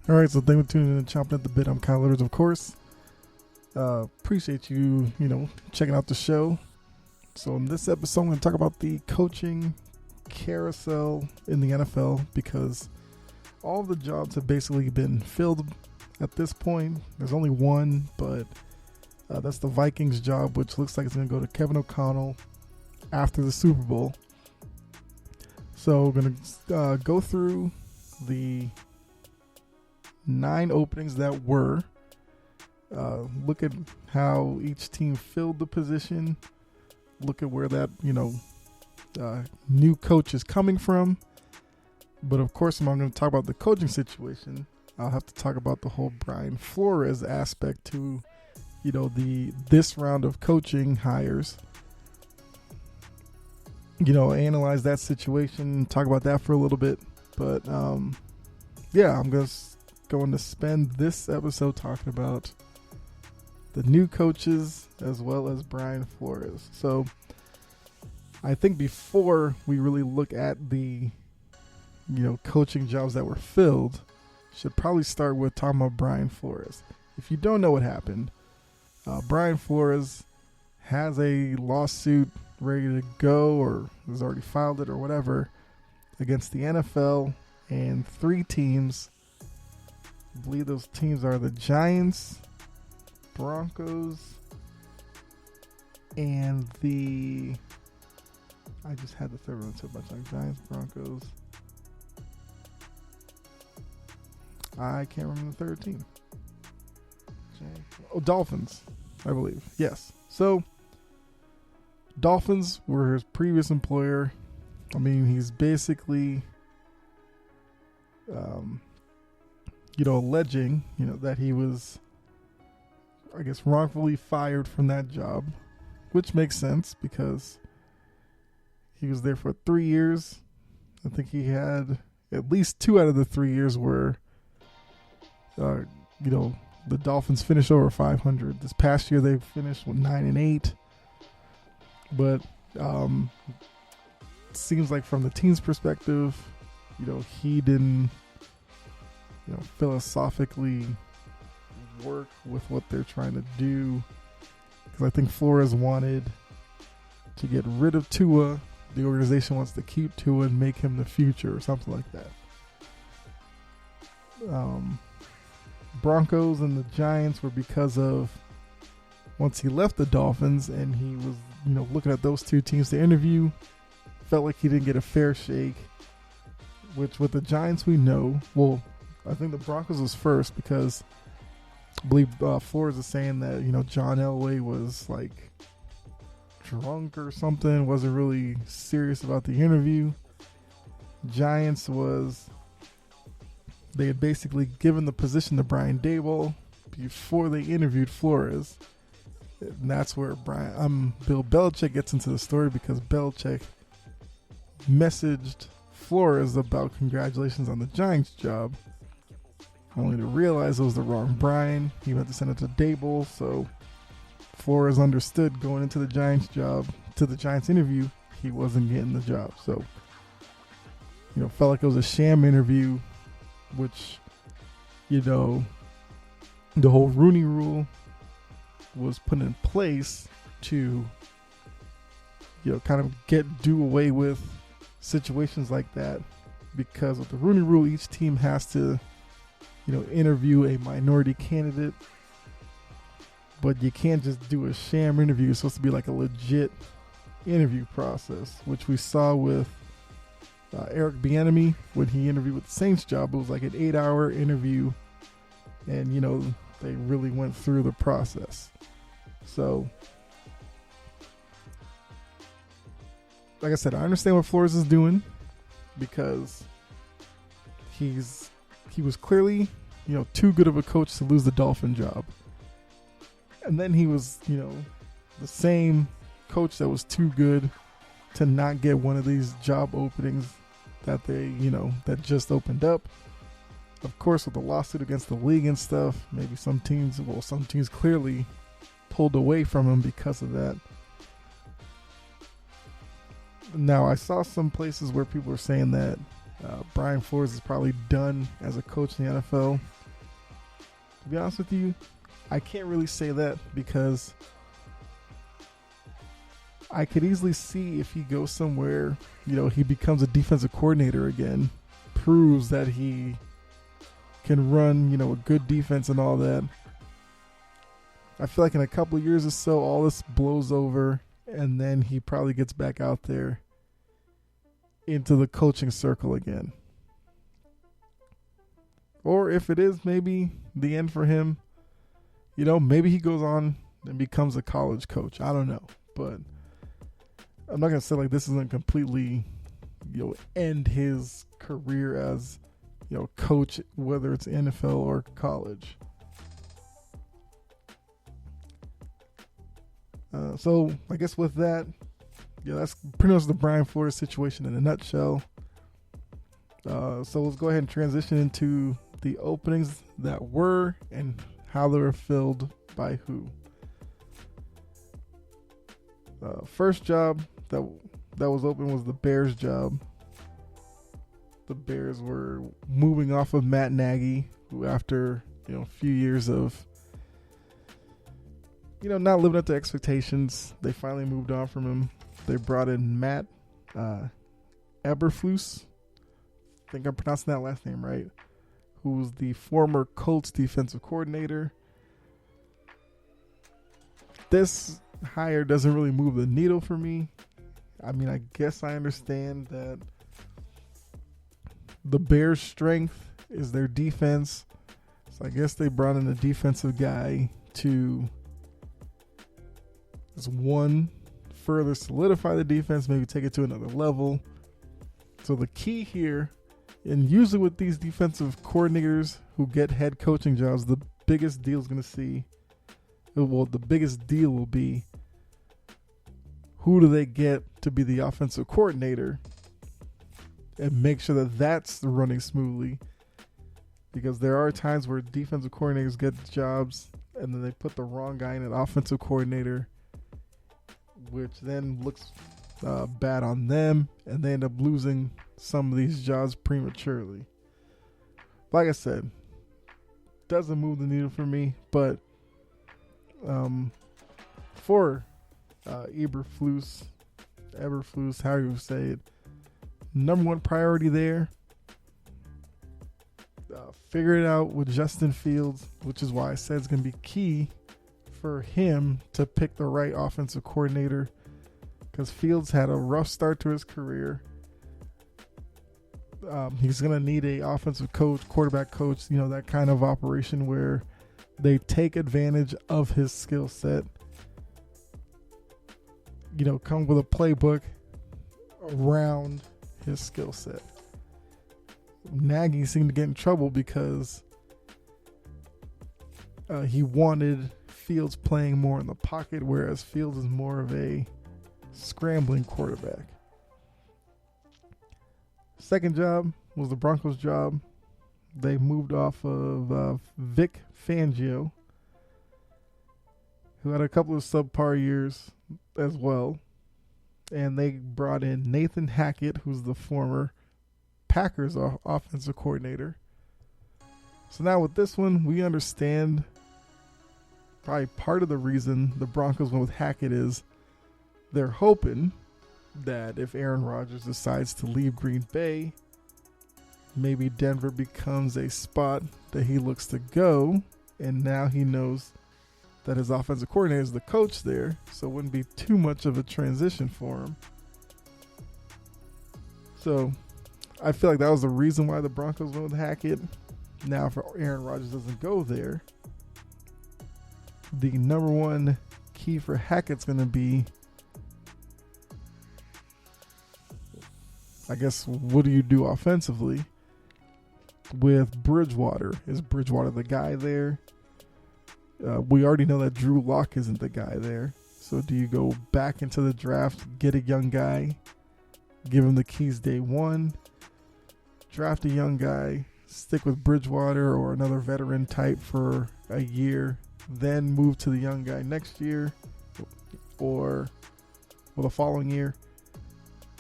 All right, so thank you for tuning in and chomping at the bit. I'm Kyle Litters, of course. Appreciate you, checking out the show. So in this episode, I'm going to talk about the coaching carousel in the NFL because all of the jobs have basically been filled at this point. There's only one, but that's the Vikings job, which looks like it's going to go to Kevin O'Connell after the Super Bowl. So we're going to go through the 9 openings that were. Look at how each team filled the position. Look at where that, new coach is coming from. But of course, if I'm going to talk about the coaching situation, I'll have to talk about the whole Brian Flores aspect to, this round of coaching hires. Analyze that situation, talk about that for a little bit. But, I'm going to spend this episode talking about the new coaches as well as Brian Flores. So I think before we really look at the, coaching jobs that were filled, should probably start with talking about Brian Flores. If you don't know what happened, Brian Flores has a lawsuit ready to go or has already filed it or whatever against the NFL and 3 teams. I believe those teams are the Giants, Broncos, and I just had the third one, so a bunch like Giants, Broncos. I can't remember the third team. Dolphins, I believe. Yes. So, Dolphins were his previous employer. I mean, he's basically, alleging, that he was, I guess, wrongfully fired from that job, which makes sense because he was there for 3 years. I think he had at least 2 out of the 3 years where, the Dolphins finished over 500. This past year they finished with 9-8. But seems like from the team's perspective, he didn't, philosophically work with what they're trying to do. Because I think Flores wanted to get rid of Tua. The organization wants to keep Tua and make him the future or something like that. Broncos and the Giants were because of once he left the Dolphins and he was, looking at those 2 teams to interview, felt like he didn't get a fair shake. Which with the Giants we know, well, I think the Broncos was first because I believe Flores is saying that, John Elway was like drunk or something, wasn't really serious about the interview. Giants was, they had basically given the position to Brian Daboll before they interviewed Flores. And that's where Bill Belichick gets into the story because Belichick messaged Flores about congratulations on the Giants job, only to realize it was the wrong Brian. He had to send it to Daboll, so Flores understood going into the Giants job, to the Giants interview, he wasn't getting the job. So, felt like it was a sham interview, which, the whole Rooney Rule was put in place to, kind of do away with situations like that. Because with the Rooney Rule, each team has to, interview a minority candidate. But you can't just do a sham interview. It's supposed to be like a legit interview process, which we saw with Eric Bieniemy when he interviewed with the Saints job. It was like an 8-hour interview, and they really went through the process. So, like I said, I understand what Flores is doing because he was clearly, too good of a coach to lose the Dolphin job. And then he was, the same coach that was too good to not get one of these job openings that they, that just opened up. Of course, with the lawsuit against the league and stuff, maybe some teams clearly pulled away from him because of that. Now, I saw some places where people were saying that Brian Flores is probably done as a coach in the NFL. to be honest with you, I can't really say that because I could easily see if he goes somewhere, he becomes a defensive coordinator again, proves that he can run, a good defense and all that. I feel like in a couple of years or so, all this blows over, and then he probably gets back out there into the coaching circle again. Or if it is maybe the end for him, maybe he goes on and becomes a college coach. I don't know. But I'm not going to say like this isn't completely, end his career as, coach, whether it's NFL or college. So I guess with that, that's pretty much the Brian Flores situation in a nutshell. So let's go ahead and transition into the openings that were and how they were filled by who. First job that was open was the Bears job. The Bears were moving off of Matt Nagy, who after a few years of not living up to expectations, they finally moved on from him. They brought in Matt Eberflus. I think I'm pronouncing that last name right. Who was the former Colts defensive coordinator. This hire doesn't really move the needle for me. I mean, I guess I understand that the Bears' strength is their defense. So I guess they brought in a defensive guy to further solidify the defense, maybe take it to another level. So the key here, and usually with these defensive coordinators who get head coaching jobs, the biggest deal will be who do they get to be the offensive coordinator and make sure that that's running smoothly. Because there are times where defensive coordinators get jobs and then they put the wrong guy in an offensive coordinator, which then looks bad on them, and they end up losing some of these jobs prematurely. Like I said, doesn't move the needle for me, but for Eberflus, however you say it, number one priority there, figure it out with Justin Fields, which is why I said it's going to be key for him to pick the right offensive coordinator, because Fields had a rough start to his career. He's going to need a offensive coach, quarterback coach, that kind of operation where they take advantage of his skill set, come with a playbook around his skill set. Nagy seemed to get in trouble because he wanted Fields playing more in the pocket, whereas Fields is more of a scrambling quarterback. Second job was the Broncos job. They moved off of Vic Fangio, who had a couple of subpar years as well. And they brought in Nathan Hackett, who's the former Packers offensive coordinator. So now with this one, we understand probably part of the reason the Broncos went with Hackett is they're hoping that if Aaron Rodgers decides to leave Green Bay, maybe Denver becomes a spot that he looks to go, and now he knows that his offensive coordinator is the coach there, so it wouldn't be too much of a transition for him. So I feel like that was the reason why the Broncos went with Hackett. Now, if Aaron Rodgers doesn't go there, the number one key for Hackett's going to be, I guess, what do you do offensively with Bridgewater? Is Bridgewater the guy there? We already know that Drew Lock isn't the guy there. So do you go back into the draft, get a young guy, give him the keys day one, draft a young guy, stick with Bridgewater or another veteran type for a year, then move to the young guy next year or the following year?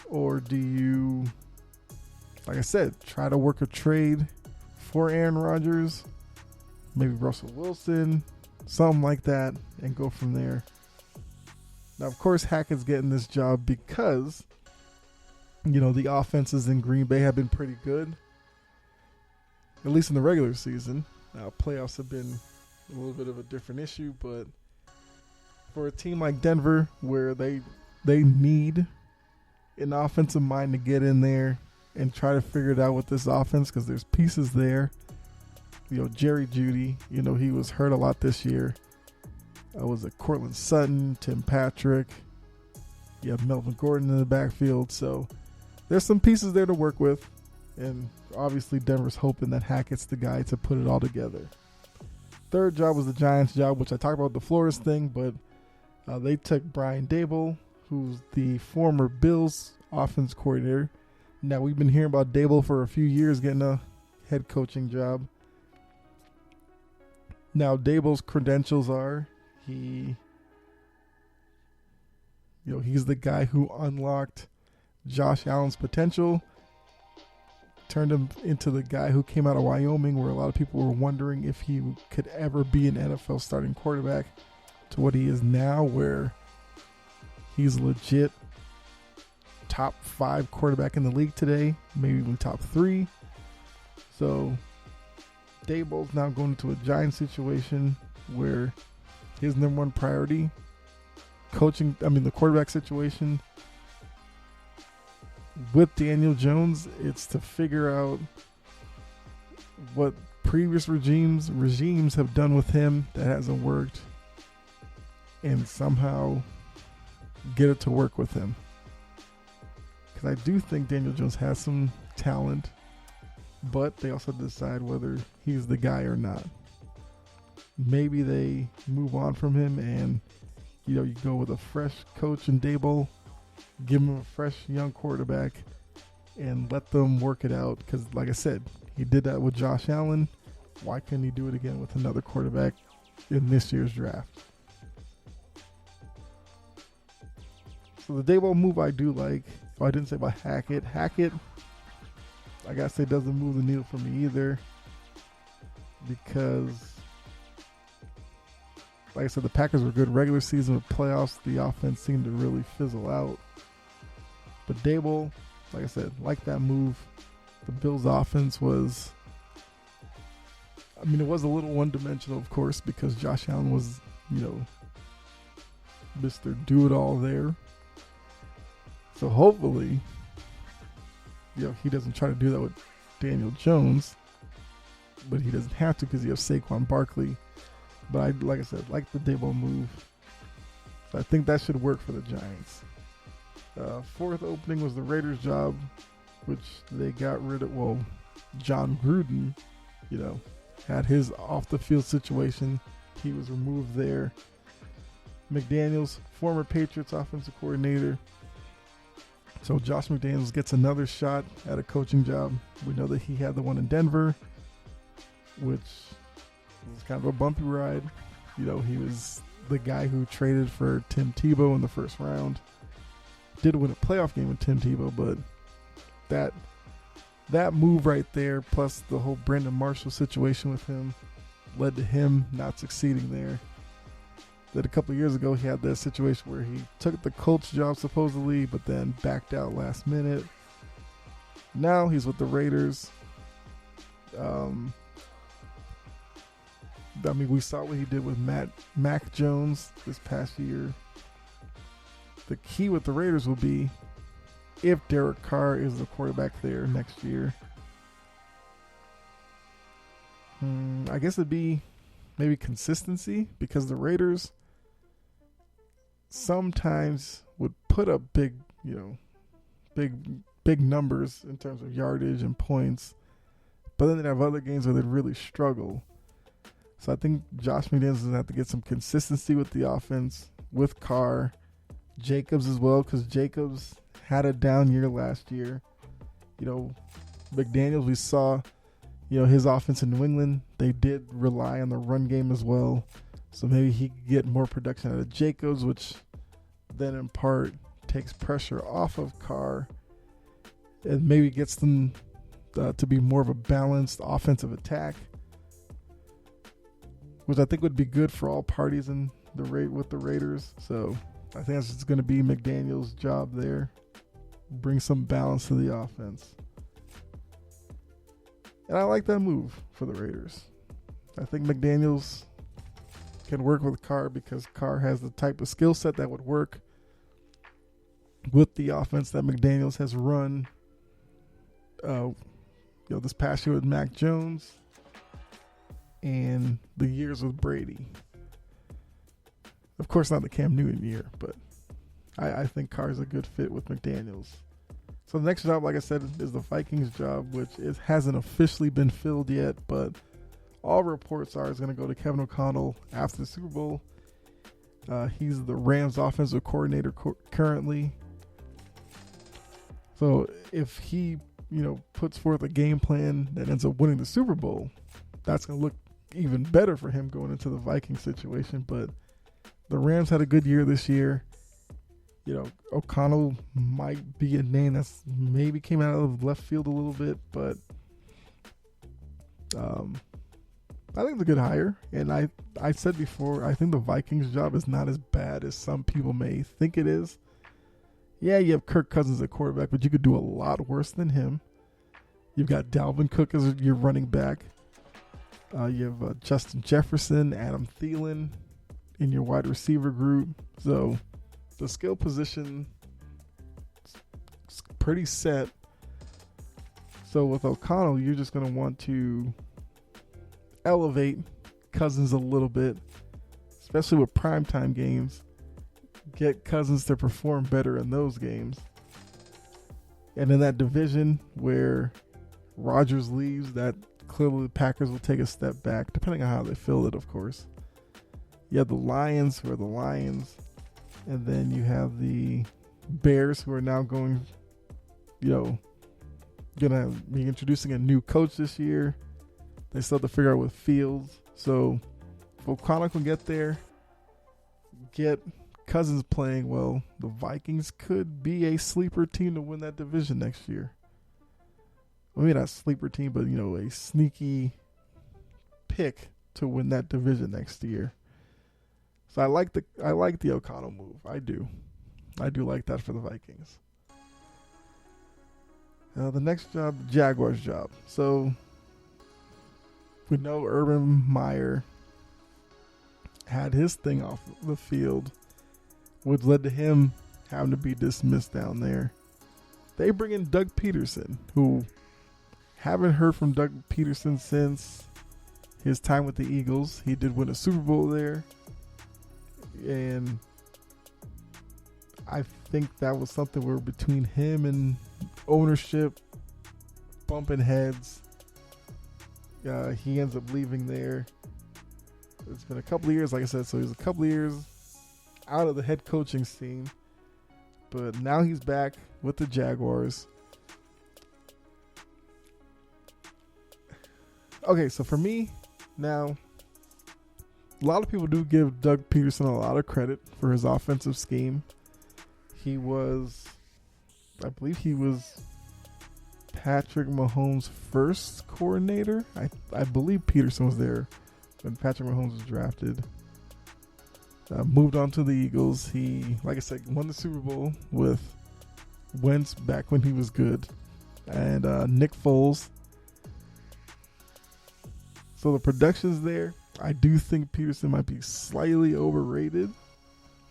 Or do you, like I said, try to work a trade for Aaron Rodgers maybe Russell Wilson, something like that, and go from there. Now, of course, Hackett's getting this job because, the offenses in Green Bay have been pretty good, at least in the regular season. Now, playoffs have been a little bit of a different issue, but for a team like Denver, where they need an offensive mind to get in there and try to figure it out with this offense, because there's pieces there. Jerry Jeudy, he was hurt a lot this year. Was it Cortland Sutton, Tim Patrick? You have Melvin Gordon in the backfield. So there's some pieces there to work with. And obviously Denver's hoping that Hackett's the guy to put it all together. Third job was the Giants' job, which I talked about the Flores thing, but they took Brian Daboll, who's the former Bills offense coordinator. Now, we've been hearing about Daboll for a few years getting a head coaching job. Now, Daboll's credentials are he's the guy who unlocked Josh Allen's potential, turned him into the guy who came out of Wyoming, where a lot of people were wondering if he could ever be an NFL starting quarterback, to what he is now, where he's legit top 5 quarterback in the league today, maybe even top 3. So Daboll's now going into a Giants situation where his number one priority, the quarterback situation with Daniel Jones, it's to figure out what previous regimes have done with him that hasn't worked and somehow get it to work with him. Because I do think Daniel Jones has some talent, but they also decide whether he's the guy or not. Maybe they move on from him and, you go with a fresh coach in Daboll, give him a fresh young quarterback, and let them work it out. Because, like I said, he did that with Josh Allen. Why couldn't he do it again with another quarterback in this year's draft? So the Daboll move I do like. Oh, I didn't say about Hackett. Hackett, I gotta say, doesn't move the needle for me either. Because, like I said, the Packers were good regular season. With playoffs, the offense seemed to really fizzle out. But Daboll, like I said, like that move. The Bills' offense was, it was a little one-dimensional, of course, because Josh Allen was, Mr. Do-It-All there. So hopefully, he doesn't try to do that with Daniel Jones, but he doesn't have to because you have Saquon Barkley. But like I said, like the Daboll move. So I think that should work for the Giants. Fourth opening was the Raiders' job, which they got rid of. Well, John Gruden, had his off-the-field situation. He was removed there. McDaniel's former Patriots offensive coordinator. So Josh McDaniels gets another shot at a coaching job. We know that he had the one in Denver, which was kind of a bumpy ride. He was the guy who traded for Tim Tebow in the first round. Did win a playoff game with Tim Tebow, but that move right there, plus the whole Brandon Marshall situation with him, led to him not succeeding there. That a couple of years ago, he had that situation where he took the Colts job supposedly, but then backed out last minute. Now he's with the Raiders. We saw what he did with Mac Jones this past year. The key with the Raiders will be if Derek Carr is the quarterback there next year. I guess it'd be maybe consistency, because the Raiders sometimes would put up big numbers in terms of yardage and points, but then they'd have other games where they'd really struggle. So I think Josh McDaniels is going to have to get some consistency with the offense, with Carr, Jacobs as well, because Jacobs had a down year last year. McDaniels, we saw, his offense in New England, they did rely on the run game as well. So maybe he could get more production out of Jacobs, which then in part takes pressure off of Carr and maybe gets them to be more of a balanced offensive attack. which I think would be good for all parties in the with the Raiders. So I think that's just going to be McDaniel's job there. Bring some balance to the offense. And I like that move for the Raiders. I think McDaniels can work with Carr because Carr has the type of skill set that would work with the offense that McDaniels has run. This past year with Mac Jones and the years with Brady. Of course, not the Cam Newton year, but I think Carr's a good fit with McDaniels. So the next job, like I said, is the Vikings job, which hasn't officially been filled yet, but all reports are it's going to go to Kevin O'Connell after the Super Bowl. He's the Rams offensive coordinator currently. So if he, puts forth a game plan that ends up winning the Super Bowl, that's going to look even better for him going into the Vikings situation. But the Rams had a good year this year. O'Connell might be a name that's maybe came out of left field a little bit, but I think it's a good hire. And I said before, I think the Vikings job is not as bad as some people may think it is. Yeah, you have Kirk Cousins at quarterback, but you could do a lot worse than him. You've got Dalvin Cook as your running back. You have Justin Jefferson, Adam Thielen in your wide receiver group. So the skill position is pretty set. So with O'Connell, you're just going to want to elevate Cousins a little bit, especially with primetime games. Get Cousins to perform better in those games. And in that division where Rodgers leaves, that clearly the Packers will take a step back, depending on how they fill it, of course. You have the Lions, who are the Lions. And then you have the Bears, who are now going to be introducing a new coach this year. They still have to figure out with Fields. So if O'Connell can get there, get Cousins playing well, the Vikings could be a sleeper team to win that division next year. Maybe not a sleeper team, but a sneaky pick to win that division next year. So I like the O'Connell move. I do like that for the Vikings. The next job, Jaguars job. So we know Urban Meyer had his thing off the field, which led to him having to be dismissed down there. They bring in Doug Peterson, who haven't heard from Doug Peterson since his time with the Eagles. He did win a Super Bowl there. And I think that was something where between him and ownership bumping heads, he ends up leaving there. It's been a couple of years, like I said, so he's a couple of years out of the head coaching scene. But now he's back with the Jaguars. Okay, so for me, now, a lot of people do give Doug Peterson a lot of credit for his offensive scheme. I believe he was Patrick Mahomes' first coordinator. I believe Peterson was there when Patrick Mahomes was drafted. Moved on to the Eagles. He, like I said, won the Super Bowl with Wentz back when he was good. And Nick Foles. So the production's there. I do think Peterson might be slightly overrated,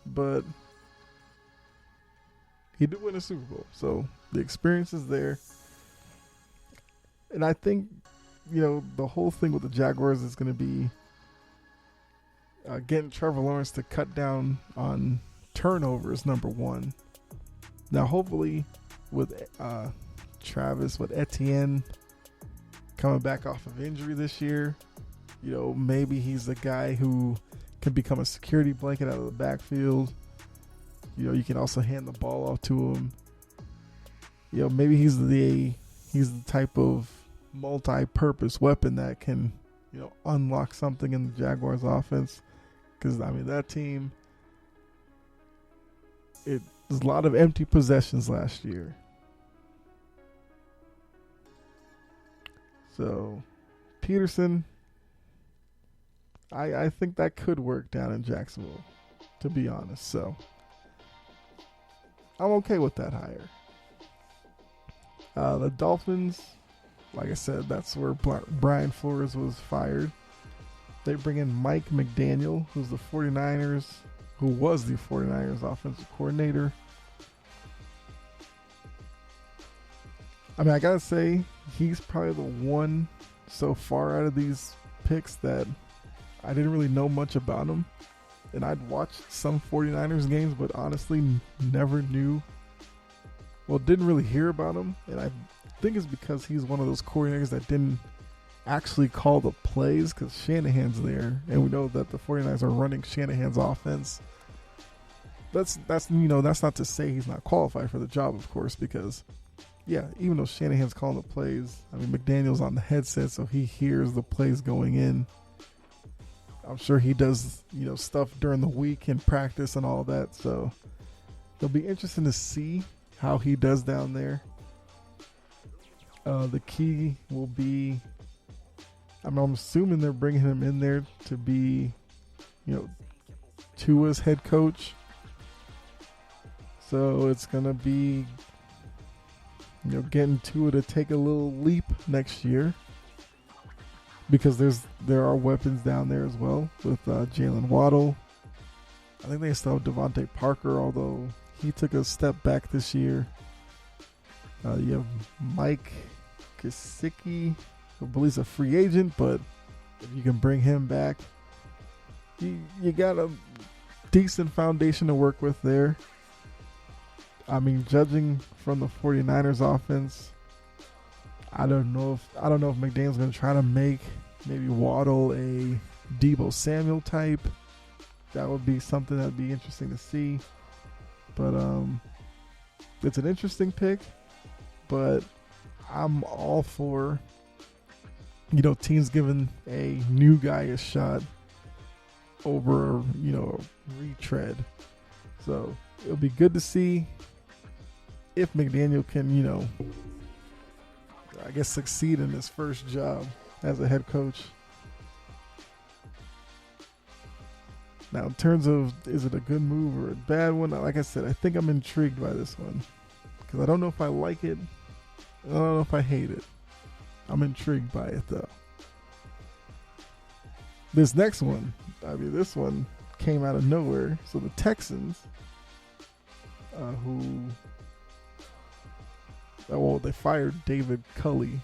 but he did win a Super Bowl, so the experience is there. And I think, the whole thing with the Jaguars is going to be getting Trevor Lawrence to cut down on turnovers, number one. Now, hopefully, with with Etienne coming back off of injury this year, maybe he's the guy who can become a security blanket out of the backfield. You can also hand the ball off to him. Maybe he's the type of multi-purpose weapon that can, unlock something in the Jaguars offense. Because, that team, it was a lot of empty possessions last year. So, Peterson, I think that could work down in Jacksonville, to be honest. So I'm okay with that hire. The Dolphins, like I said, that's where Brian Flores was fired. They bring in Mike McDaniel, who was the 49ers offensive coordinator. I mean, I gotta say, he's probably the one so far out of these picks that I didn't really know much about him. And I'd watched some 49ers games, but honestly never knew, didn't really hear about him. And I think it's because he's one of those coordinators that didn't actually call the plays, because Shanahan's there. And we know that the 49ers are running Shanahan's offense. That's not to say he's not qualified for the job, of course, because yeah, even though Shanahan's calling the plays, I mean, McDaniel's on the headset, so he hears the plays going in. I'm sure he does, stuff during the week in practice and all that. So it'll be interesting to see how he does down there. The key will be, I'm assuming they're bringing him in there to be, Tua's head coach. So it's going to be, getting Tua to take a little leap next year, because there are weapons down there as well with Jalen Waddle. I think they still have Devontae Parker, although he took a step back this year. You have Mike Gesicki, who believes a free agent, but if you can bring him back, you got a decent foundation to work with there. I mean, judging from the 49ers offense, I don't know if McDaniel's going to try to make maybe Waddle a Deebo Samuel type. That would be something that would be interesting to see. But it's an interesting pick. But I'm all for, teams giving a new guy a shot over, a retread. So it'll be good to see if McDaniel can, succeed in his first job as a head coach. Now, in terms of, is it a good move or a bad one? Like I said, I think I'm intrigued by this one, because I don't know if I like it. I don't know if I hate it. I'm intrigued by it, though. This next one, this one came out of nowhere. So the Texans, they fired David Culley,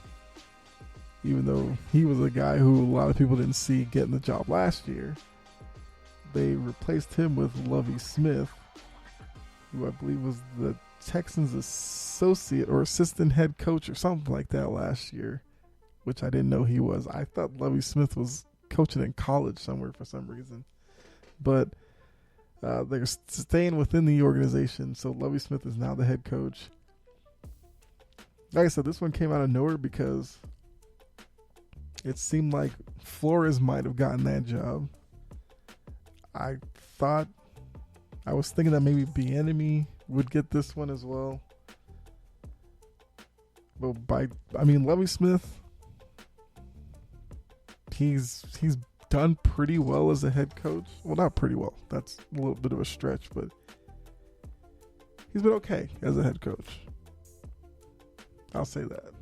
even though he was a guy who a lot of people didn't see getting the job last year. They replaced him with Lovie Smith, who I believe was the Texans' associate or assistant head coach or something like that last year, which I didn't know he was. I thought Lovie Smith was coaching in college somewhere for some reason. But they're staying within the organization, so Lovie Smith is now the head coach. Like I said, this one came out of nowhere because it seemed like Flores might have gotten that job. I was thinking that maybe Bieniemy would get this one as well. But Lovie Smith, he's done pretty well as a head coach. Well, not pretty well. That's a little bit of a stretch, but he's been okay as a head coach. I'll say that.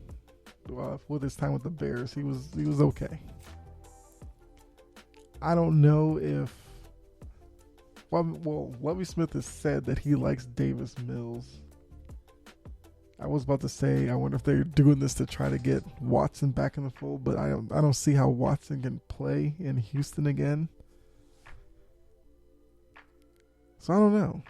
With his time with the Bears, he was okay. I don't know if... Well, Lovie Smith has said that he likes Davis Mills. I was about to say, I wonder if they're doing this to try to get Watson back in the fold, but I don't see how Watson can play in Houston again. So I don't know.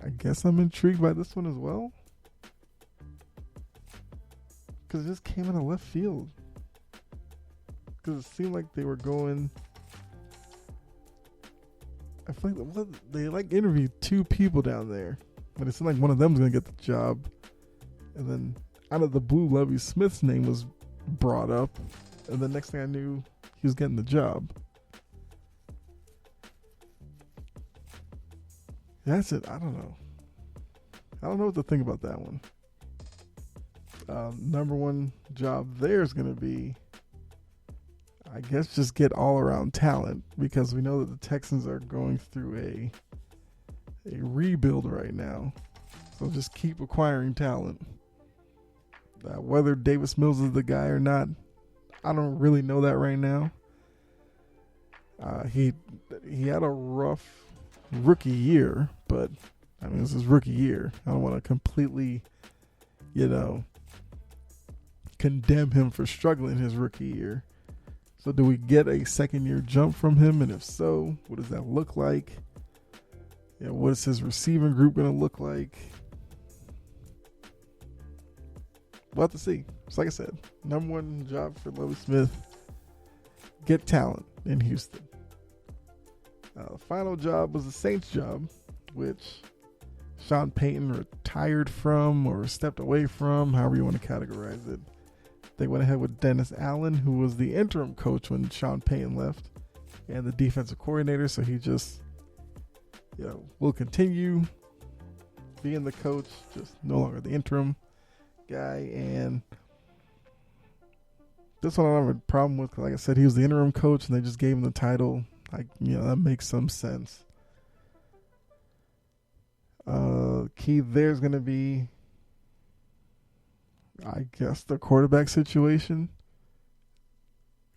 I guess I'm intrigued by this one as well, because it just came out of left field. Because it seemed like they were going... I feel like they interviewed two people down there, but it seemed like one of them was going to get the job. And then out of the blue, Lovie Smith's name was brought up. And the next thing I knew, he was getting the job. That's it. I don't know what to think about that one. Number one job there is going to be, I guess, just get all around talent, because we know that the Texans are going through a rebuild right now. So just keep acquiring talent. Whether Davis Mills is the guy or not, I don't really know that right now. He had a rough rookie year, but I mean, this is rookie year. I don't want to completely, condemn him for struggling his rookie year. So do we get a second year jump from him? And if so, what does that look like? What is his receiving group going to look like? We'll have to see. So like I said, number one job for Lovie Smith, get talent in Houston. The final job was the Saints job, which Sean Payton retired from or stepped away from, however you want to categorize it. They went ahead with Dennis Allen, who was the interim coach when Sean Payton left, and the defensive coordinator. So he just, will continue being the coach, just no longer the interim guy. And this one I don't have a problem with, because like I said, he was the interim coach and they just gave him the title. That makes some sense. Key there's going to be, I guess, the quarterback situation.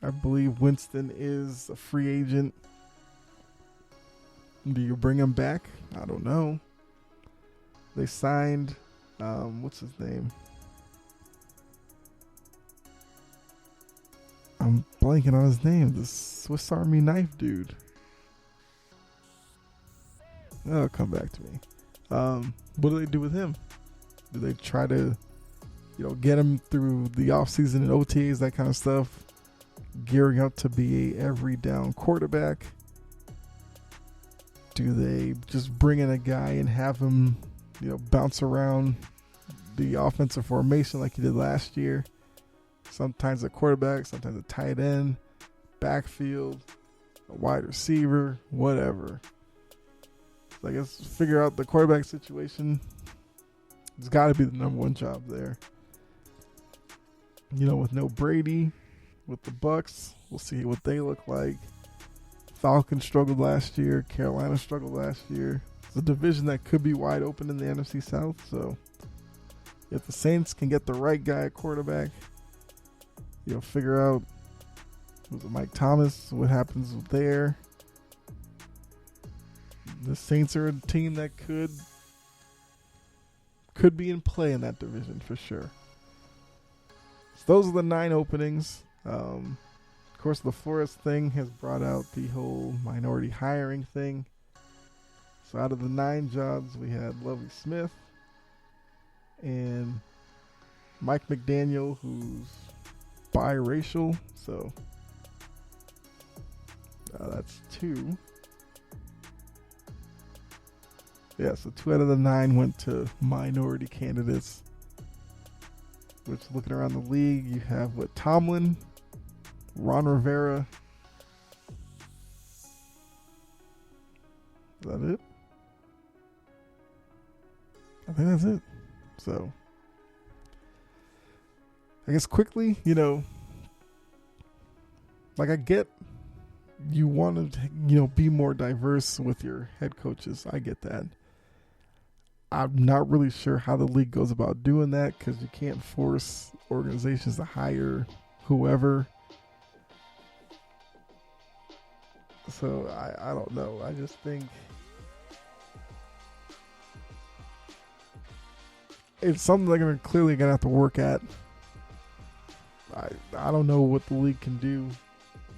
I believe Winston is a free agent. Do you bring him back? I don't know. They signed, what's his name? I'm blanking on his name. The Swiss Army knife dude. That'll come back to me. What do they do with him? Do they try to, get him through the offseason and OTAs, that kind of stuff, gearing up to be a every down quarterback? Do they just bring in a guy and have him, bounce around the offensive formation like he did last year? Sometimes a quarterback, sometimes a tight end, backfield, a wide receiver, whatever. So I guess figure out the quarterback situation. It's got to be the number one job there. With no Brady, with the Bucks, we'll see what they look like. Falcons struggled last year. Carolina struggled last year. It's a division that could be wide open in the NFC South. So if the Saints can get the right guy at quarterback, figure out, was it Mike Thomas, what happens there. The Saints are a team that could be in play in that division for sure. So those are the 9 openings. Of course, the Flores thing has brought out the whole minority hiring thing. So out of the 9 jobs, we had Lovie Smith and Mike McDaniel, who's biracial. So that's 2. Yeah, so 2 out of the 9 went to minority candidates. Which, looking around the league, you have Tomlin, Ron Rivera. Is that it? I think that's it. So, I guess quickly, like, I get you want to, be more diverse with your head coaches. I get that. I'm not really sure how the league goes about doing that, because you can't force organizations to hire whoever. So I don't know. I just think it's something they're gonna clearly gonna have to work at. I don't know what the league can do.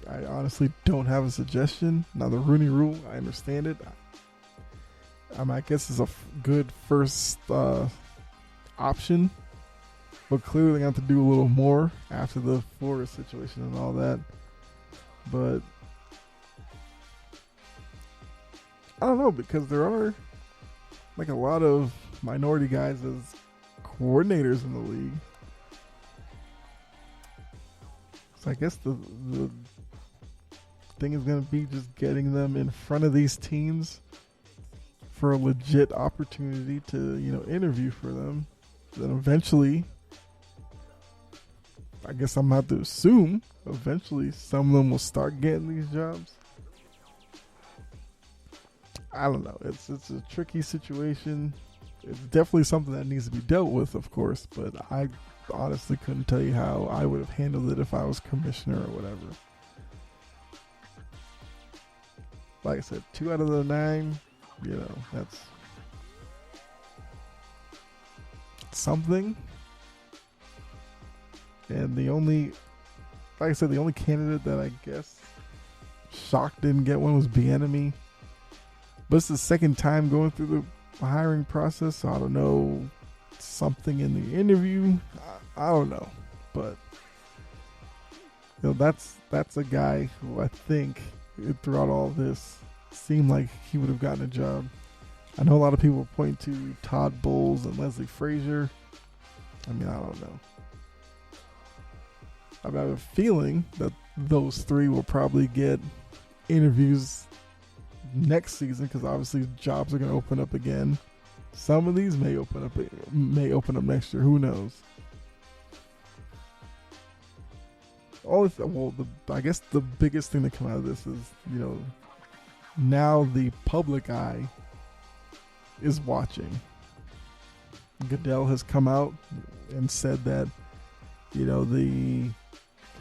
I honestly don't have a suggestion. Now, the Rooney Rule, I understand it. I guess it's a good first option, but clearly they have to do a little more after the Flores situation and all that. But I don't know, because there are a lot of minority guys as coordinators in the league. So I guess the thing is going to be just getting them in front of these teams for a legit opportunity to, interview for them. Then eventually, I guess I'm about to assume eventually some of them will start getting these jobs. I don't know. It's a tricky situation. It's definitely something that needs to be dealt with, of course, but I honestly couldn't tell you how I would have handled it if I was commissioner or whatever. Like I said, 2 out of the 9, that's something. And the only candidate that I guess shocked didn't get one was Bieniemy. But it's the second time going through the hiring process, so I don't know, something in the interview. I don't know, but that's a guy who I think throughout all this seemed like he would have gotten a job. I know a lot of people point to Todd Bowles and Leslie Frazier. I mean, I don't know. I have a feeling that those 3 will probably get interviews next season because obviously jobs are going to open up again. Some of these may open up next year. Who knows? I guess the biggest thing to come out of this is, now the public eye is watching. Goodell has come out and said that, the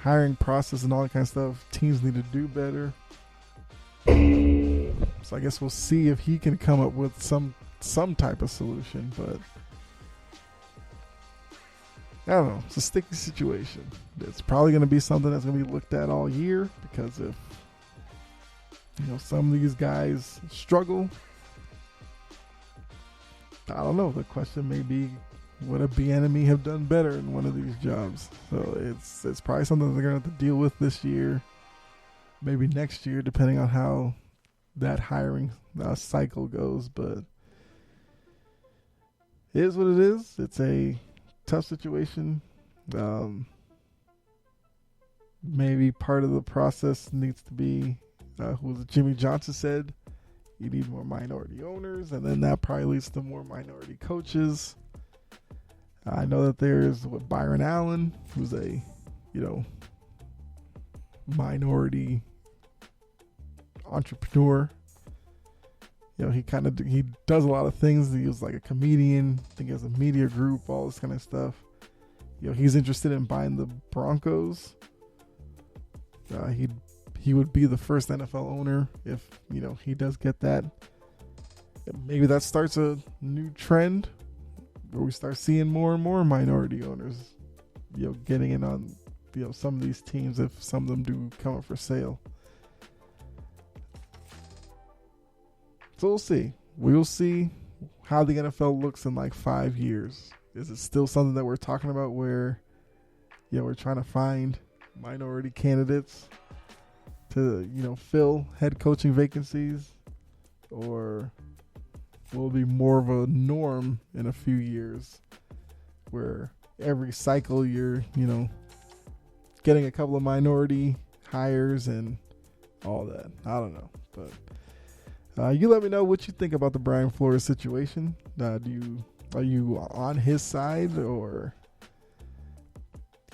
hiring process and all that kind of stuff, teams need to do better. So I guess we'll see if he can come up with some type of solution, but I don't know. It's a sticky situation. It's probably going to be something that's going to be looked at all year because if some of these guys struggle, I don't know. The question may be, would a Bieniemy have done better in one of these jobs? So it's probably something they're going to have to deal with this year, maybe next year, depending on how that hiring cycle goes. But it is what it is. It's a tough situation. Maybe part of the process needs to be, who was it, Jimmy Johnson said, you need more minority owners, and then that probably leads to more minority coaches. I know that there's Byron Allen, who's a, minority entrepreneur. He does a lot of things. He was like a comedian. I think he has a media group, all this kind of stuff. He's interested in buying the Broncos. He would be the first NFL owner if, he does get that. Maybe that starts a new trend where we start seeing more and more minority owners, getting in on, some of these teams if some of them do come up for sale. So we'll see. We'll see how the NFL looks in like 5 years. Is it still something that we're talking about where, we're trying to find minority candidates to, fill head coaching vacancies? Or will it be more of a norm in a few years where every cycle you're, getting a couple of minority hires and all that? I don't know. But you let me know what you think about the Brian Flores situation. Are you on his side, or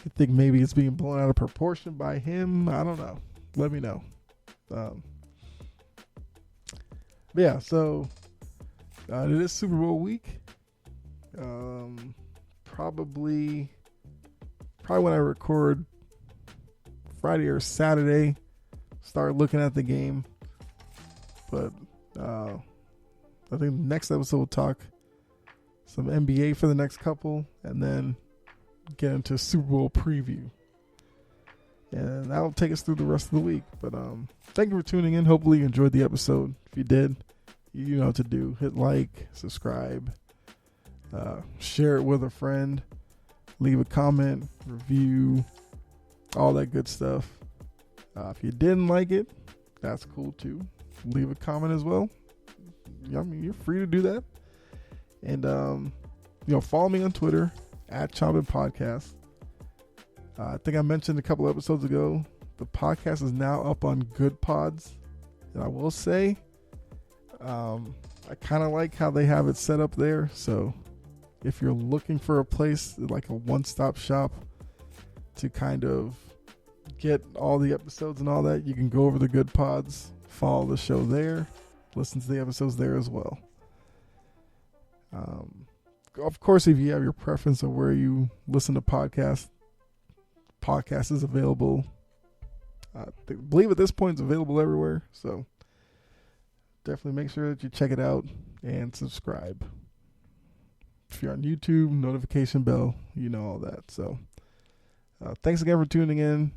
you think maybe it's being blown out of proportion by him? I don't know. Let me know. Yeah, so it is Super Bowl week. Probably when I record Friday or Saturday, start looking at the game. But I think the next episode we'll talk some NBA for the next couple, and then get into Super Bowl preview. And that'll take us through the rest of the week. But thank you for tuning in. Hopefully you enjoyed the episode. If you did, you know what to do. Hit like, subscribe, share it with a friend, leave a comment, review, all that good stuff. If you didn't like it, that's cool too. Leave a comment as well. I mean, you're free to do that. And follow me on Twitter @ChompItPodcast. I think I mentioned a couple episodes ago, the podcast is now up on Good Pods. And I will say, I kind of like how they have it set up there. So if you're looking for a place like a one-stop shop to kind of get all the episodes and all that, you can go over the Good Pods, follow the show there, listen to the episodes there as well. Of course, if you have your preference of where you listen to podcasts, podcast is available. I believe at this point it's available everywhere. So definitely make sure that you check it out and subscribe. If you're on YouTube, notification bell, you know all that. So thanks again for tuning in.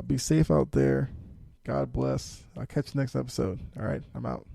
Be safe out there. God bless. I'll catch you next episode. All right, I'm out.